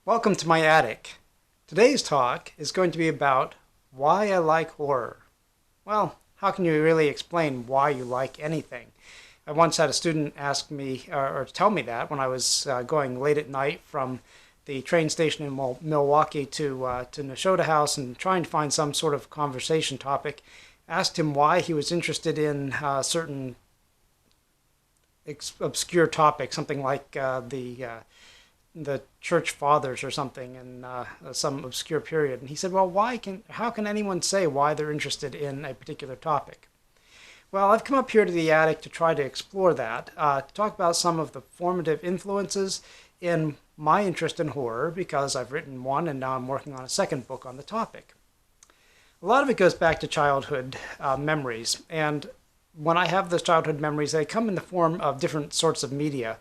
Welcome to my attic. Today's talk is going to be about why I like horror. Well, how can you really explain why you like anything? I once had a student ask me or tell me that when I was going late at night from the train station in Milwaukee to Nashotah House and trying to find some sort of conversation topic. Asked him why he was interested in certain obscure topics, something like the church fathers or something in some obscure period. And he said, well, how can anyone say why they're interested in a particular topic? Well, I've come up here to the attic to try to explore that, to talk about some of the formative influences in my interest in horror, because I've written one and now I'm working on a second book on the topic. A lot of it goes back to childhood memories, and when I have those childhood memories, they come in the form of different sorts of media.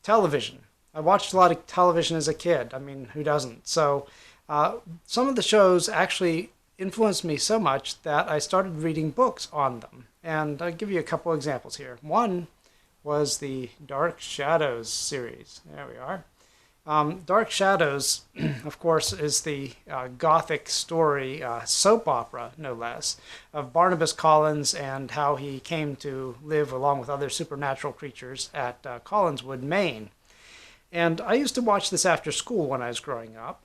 Television. I watched a lot of television as a kid. I mean, who doesn't? So some of the shows actually influenced me so much that I started reading books on them. And I'll give you a couple examples here. One was the Dark Shadows series. There we are. Dark Shadows, of course, is the Gothic story, soap opera, no less, of Barnabas Collins and how he came to live along with other supernatural creatures at Collinswood, Maine. And I used to watch this after school when I was growing up.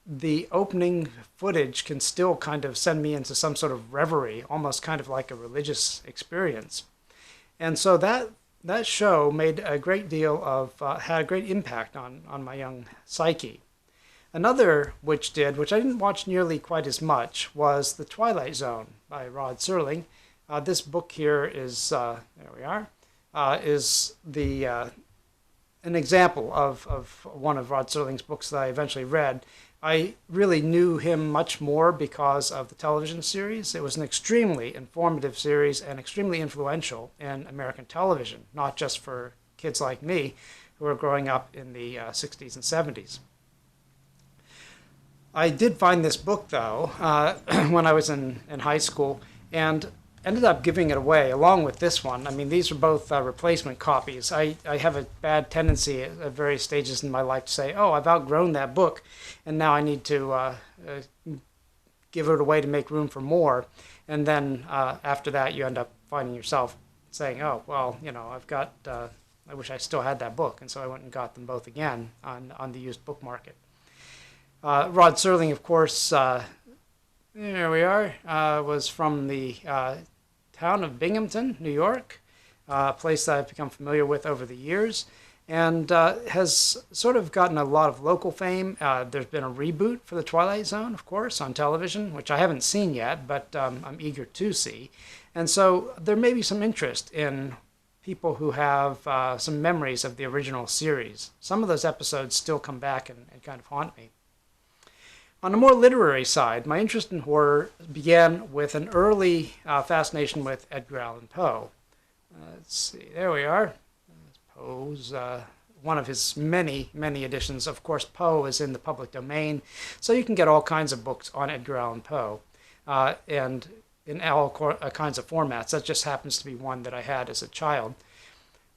The opening footage can still kind of send me into some sort of reverie, almost kind of like a religious experience. And so that show made a great deal of, had a great impact on my young psyche. Another which I didn't watch nearly quite as much, was The Twilight Zone by Rod Serling. This book here is, there we are, is an example of one of Rod Serling's books that I eventually read. I really knew him much more because of the television series. It was an extremely informative series and extremely influential in American television, not just for kids like me who were growing up in the 60s and 70s. I did find this book, though, when I was in high school, and ended up giving it away along with this one. I mean, these are both replacement copies. I have a bad tendency at various stages in my life to say, oh, I've outgrown that book, and now I need to give it away to make room for more. And then after that, you end up finding yourself saying, oh, well, I wish I still had that book. And so I went and got them both again on the used book market. Rod Serling, of course, there we are, was from the town of Binghamton, New York, a place that I've become familiar with over the years, and has sort of gotten a lot of local fame. There's been a reboot for The Twilight Zone, of course, on television, which I haven't seen yet, but I'm eager to see. And so there may be some interest in people who have some memories of the original series. Some of those episodes still come back and kind of haunt me. On a more literary side, my interest in horror began with an early fascination with Edgar Allan Poe. Let's see, there we are. Poe's one of his many, many editions. Of course, Poe is in the public domain, so you can get all kinds of books on Edgar Allan Poe, and in all kinds of formats. That just happens to be one that I had as a child.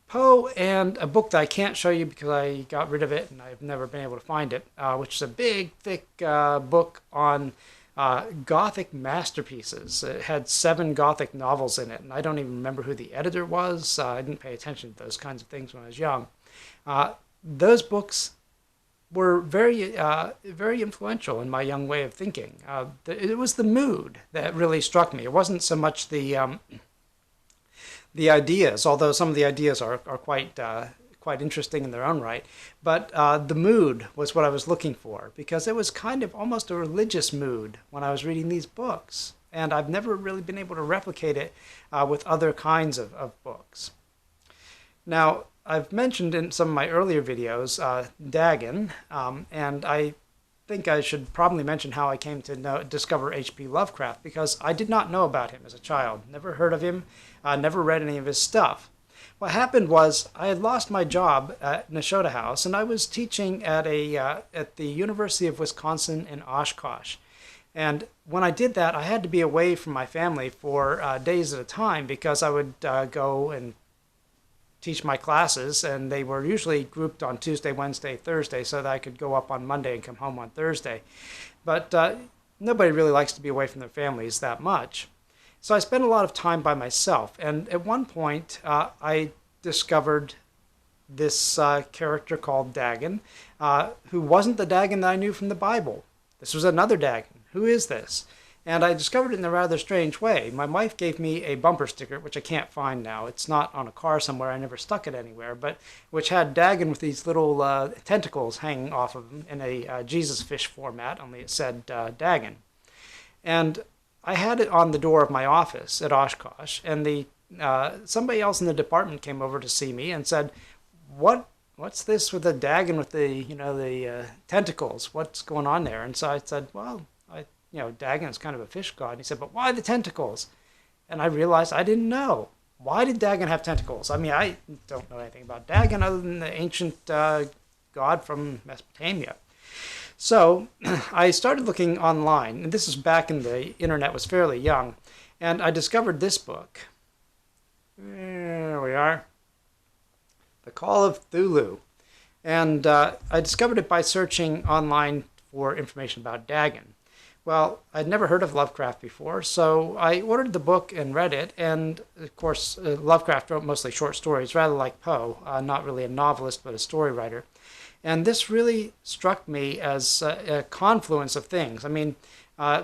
Poe, and a book that I can't show you because I got rid of it and I've never been able to find it, which is a big, thick book on Gothic masterpieces. It had 7 Gothic novels in it, and I don't even remember who the editor was. I didn't pay attention to those kinds of things when I was young. Those books were very influential in my young way of thinking. It was the mood that really struck me. It wasn't so much the ideas, although some of the ideas are quite interesting in their own right. But the mood was what I was looking for, because it was kind of almost a religious mood when I was reading these books. And I've never really been able to replicate it with other kinds of books. Now, I've mentioned in some of my earlier videos Dagon, and I think I should probably mention how I came to discover H.P. Lovecraft, because I did not know about him as a child. Never heard of him, never read any of his stuff. What happened was I had lost my job at Nashotah House, and I was teaching at the University of Wisconsin in Oshkosh. And when I did that, I had to be away from my family for days at a time, because I would go and teach my classes, and they were usually grouped on Tuesday, Wednesday, Thursday, so that I could go up on Monday and come home on Thursday. But nobody really likes to be away from their families that much. So I spent a lot of time by myself, and at one point I discovered this character called Dagon, who wasn't the Dagon that I knew from the Bible. This was another Dagon. Who is this? And I discovered it in a rather strange way. My wife gave me a bumper sticker, which I can't find now. It's not on a car somewhere. I never stuck it anywhere, but which had Dagon with these little tentacles hanging off of him in a Jesus fish format, only it said Dagon. And I had it on the door of my office at Oshkosh, and somebody else in the department came over to see me and said, What's this with the Dagon with the tentacles? What's going on there? And so I said, well, Dagon is kind of a fish god. And he said, but why the tentacles? And I realized I didn't know. Why did Dagon have tentacles? I mean, I don't know anything about Dagon other than the ancient god from Mesopotamia. So I started looking online, and this is back in the internet was fairly young, and I discovered this book. There we are. The Call of Cthulhu. And I discovered it by searching online for information about Dagon. Well, I'd never heard of Lovecraft before, so I ordered the book and read it. And of course, Lovecraft wrote mostly short stories, rather like Poe, not really a novelist, but a story writer. And this really struck me as a confluence of things. I mean,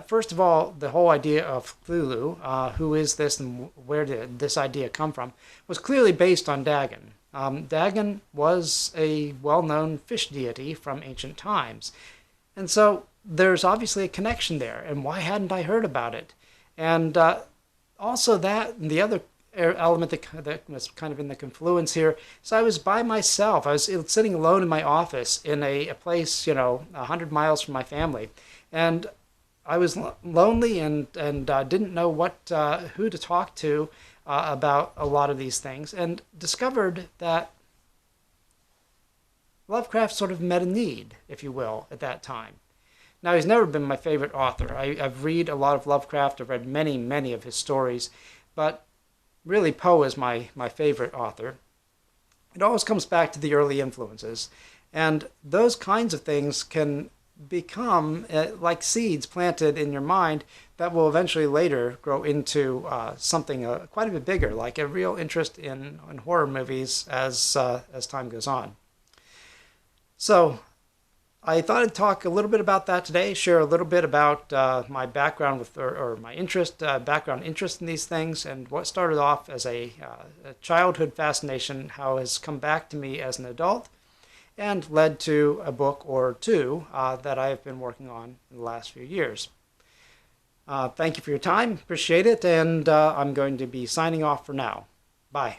first of all, the whole idea of Cthulhu, who is this and where did this idea come from, was clearly based on Dagon. Dagon was a well-known fish deity from ancient times. And so there's obviously a connection there. And why hadn't I heard about it? And also that, and the other element that was kind of in the confluence here, so I was by myself. I was sitting alone in my office in a place, 100 miles from my family. And I was lonely and didn't know who to talk to about a lot of these things, and discovered that Lovecraft sort of met a need, if you will, at that time. Now, he's never been my favorite author. I've read a lot of Lovecraft. I've read many, many of his stories, but really Poe is my favorite author. It always comes back to the early influences, and those kinds of things can become like seeds planted in your mind that will eventually later grow into something quite a bit bigger, like a real interest in horror movies as time goes on. So I thought I'd talk a little bit about that today, share a little bit about my background with, or my background interest in these things, and what started off as a childhood fascination, how it has come back to me as an adult, and led to a book or two that I have been working on in the last few years. Thank you for your time, appreciate it, and I'm going to be signing off for now. Bye.